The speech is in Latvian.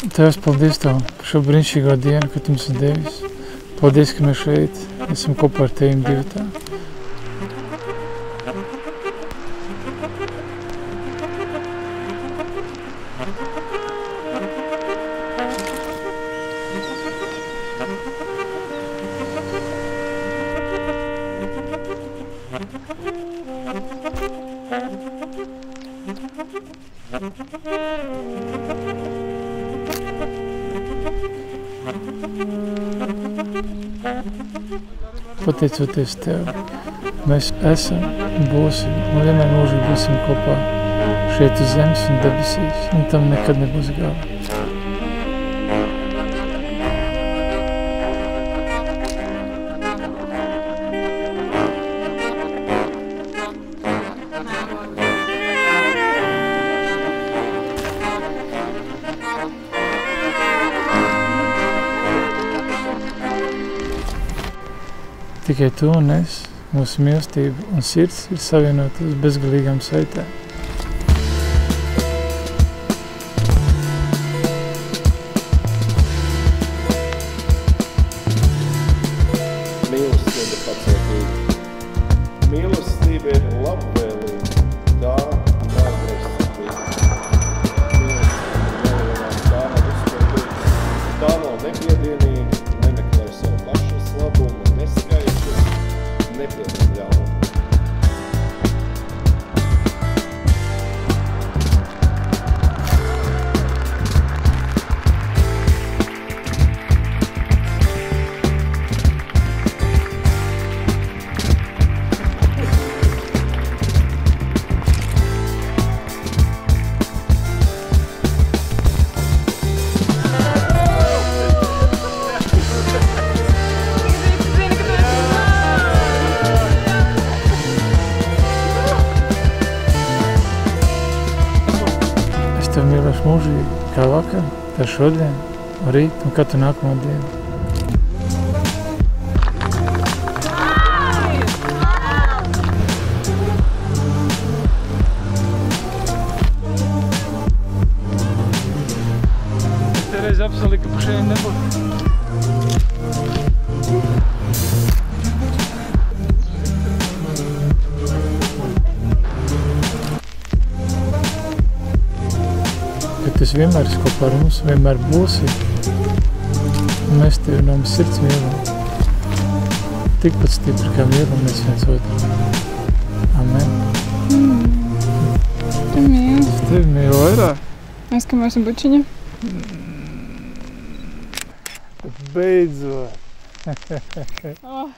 Tēvs, paldies Tev par šo brīnišķīgo dienu, ka Tu mums esi devis. Paldies, ka mēs šeit esam kopā ar Tevim divatā. Pateicoties Tev, mēs esam, būsim un vienmēr mūžīgi būsim kopā šeit uz zemes un debesīs, un tam nekad nebūs gala. Tikai Tu un es, mūsu mīlestība un sirds ir savienotas bezgalīgām saitēm. Mīlestība ir pacietība. Mīlestība ir labvēlība. Tā nav greizsirdība. Mīlestība nav uzskaitība. Tā nav nepiedienīga, nemeklē savu pašas labumu, neskaišas, nepiedod ļaunumu. Es Tev mīlēšu mūžīgi, kā vakar, tā šodien, rīt un katru nākamo dienu. Te reiz apsolīju, ka pa šeit nebūtu. Tu esi vienmēr kopā ar mums, vienmēr būsi, un mēs Tevi no mums sirds mīlam. Tikpat stipri, kā mīlam mēs viens otru. Amen. Tu mīli. Es Tevi mīlu vairāk. Es, ka mēs esam bučiņi. Beidzot. Oh.